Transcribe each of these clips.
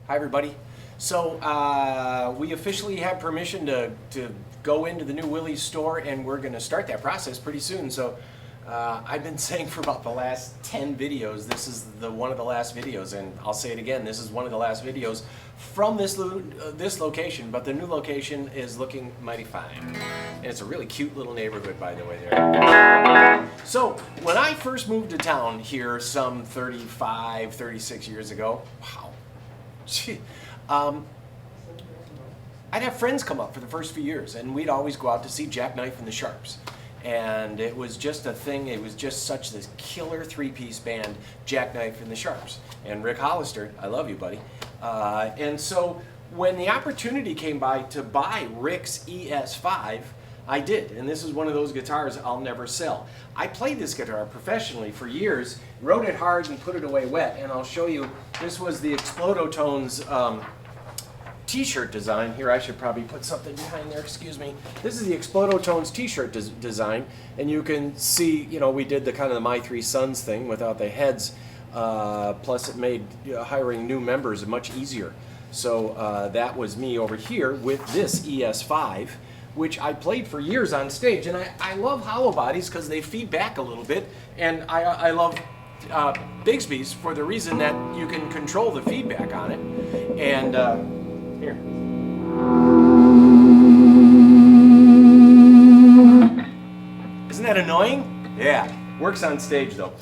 Hi everybody. So we officially have permission to go into the new Willie store, and we're going to start that process pretty soon. So I've been saying for about the last 10 videos, this is one of the last videos, and I'll say it again, this is one of the last videos from this location, but the new location is looking mighty fine. And it's a really cute little neighborhood, by the way, there. So when I first moved to town here some 35, 36 years ago, wow. I'd have friends come up for the first few years, and we'd always go out to see Jackknife and the Sharps. And it was just a thing, it was just such this killer three-piece band, Jackknife and the Sharps. And Rick Hollister, I love you, buddy. And so when the opportunity came by to buy Rick's ES-5, I did, and this is one of those guitars I'll never sell. I played this guitar professionally for years, wrote it hard and put it away wet, and I'll show you, this was the Explodotones t-shirt design. Here, I should probably put something behind there, excuse me. This is the Explodotones t-shirt design, and you can see, you know, we did the kind of the My Three Sons thing without the heads, plus it made hiring new members much easier. So that was me over here with this ES-5, which I played for years on stage. And I love hollow bodies because they feed back a little bit, and I love Bigsby's for the reason that you can control the feedback on it. And here. Isn't that annoying? Yeah, works on stage though.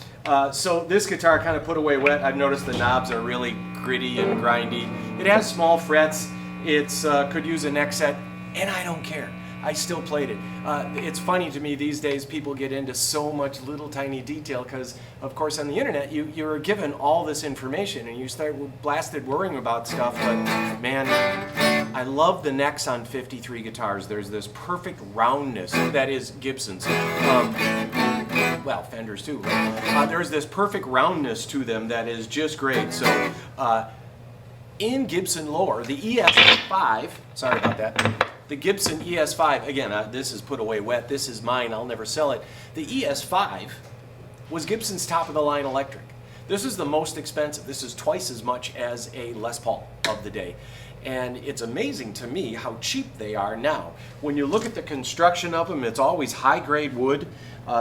So this guitar kind of put away wet. I've noticed the knobs are really gritty and grindy. It has small frets. It's could use a neck set, and I don't care. I still played it. It's funny to me these days, people get into so much little tiny detail because, of course, on the internet, you're given all this information and you start blasted worrying about stuff, but man, I love the necks on 53 guitars. There's this perfect roundness that is Gibson's. Well, Fenders too. There's this perfect roundness to them that is just great. So in Gibson lore, the ES-5, sorry about that, the Gibson ES-5, again, this is put away wet, this is mine, I'll never sell it. The ES-5 was Gibson's top-of-the-line electric. This is the most expensive. This is twice as much as a Les Paul of the day. And it's amazing to me how cheap they are now. When you look at the construction of them, it's always high-grade wood.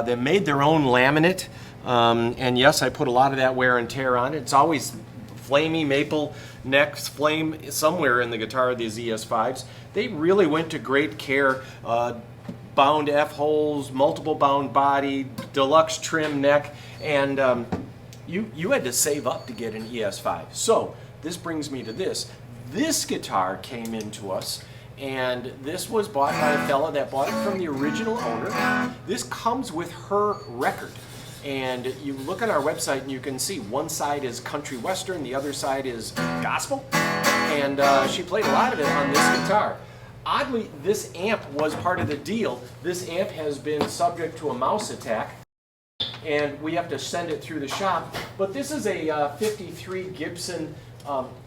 They made their own laminate, and yes, I put a lot of that wear and tear on it. It's always flamey maple necks, flame somewhere in the guitar of these ES-5s. They really went to great care. Bound F-holes, multiple bound body, deluxe trim neck, and you had to save up to get an ES-5. So this brings me to this. This guitar came into us, and this was bought by a fella that bought it from the original owner. This comes with her record. And you look at our website and you can see one side is country western, the other side is gospel. And she played a lot of it on this guitar. Oddly, this amp was part of the deal. This amp has been subject to a mouse attack, and we have to send it through the shop. But this is a 53 Gibson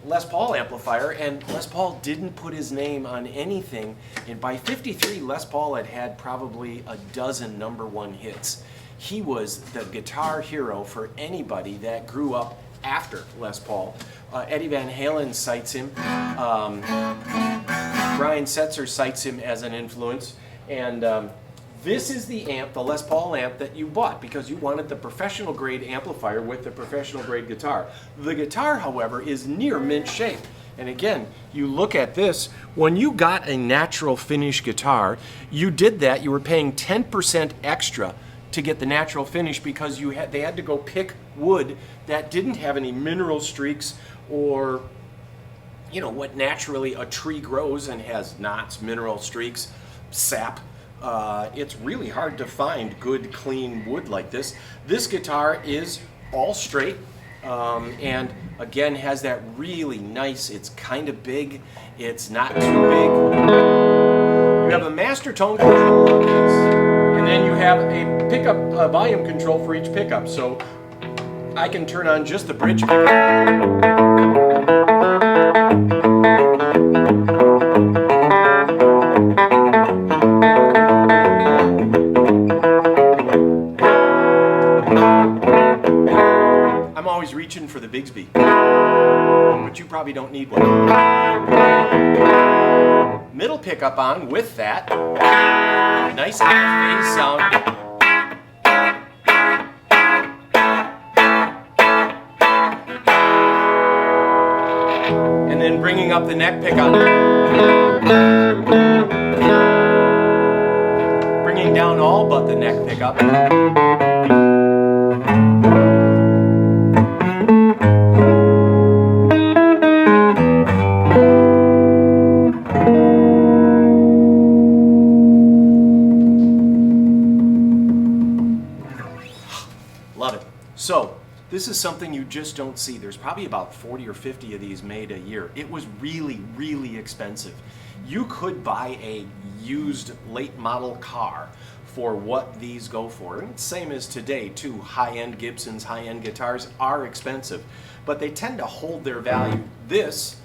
Les Paul amplifier, and Les Paul didn't put his name on anything. And by 53, Les Paul had probably a dozen #1 hits. He was the guitar hero for anybody that grew up after Les Paul. Eddie Van Halen cites him. Brian Setzer cites him as an influence. And this is the amp, the Les Paul amp that you bought because you wanted the professional grade amplifier with the professional grade guitar. The guitar, however, is near mint shape. And again, you look at this, when you got a natural finish guitar, you did that, you were paying 10% extra to get the natural finish because they had to go pick wood that didn't have any mineral streaks or, you know, what naturally a tree grows and has knots, mineral streaks, sap. It's really hard to find good, clean wood like this. This guitar is all straight and again has that really nice, it's kind of big, it's not too big. You have a master tone control on this. And then you have a pickup volume control for each pickup. So I can turn on just the bridge pickup. I'm always reaching for the Bigsby. But you probably don't need one. Middle pickup on with that. Nice half-phase sound. And then bringing up the neck pickup. Bringing down all but the neck pickup. Love it. So, this is something you just don't see. There's probably about 40 or 50 of these made a year. It was really, really expensive. You could buy a used late model car for what these go for. And same as today too. High-end Gibsons, high-end guitars are expensive, but they tend to hold their value. This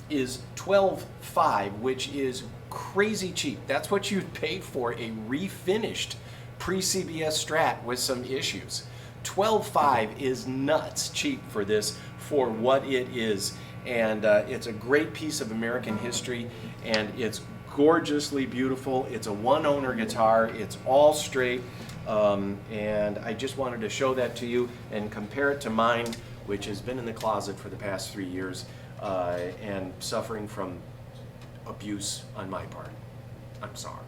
is $12,500, which is crazy cheap. That's what you'd pay for a refinished pre-CBS Strat with some issues. $12,500 is nuts cheap for this, for what it is. And it's a great piece of American history, and it's gorgeously beautiful. It's a one-owner guitar. It's all straight, and I just wanted to show that to you and compare it to mine, which has been in the closet for the past 3 years and suffering from abuse on my part. I'm sorry.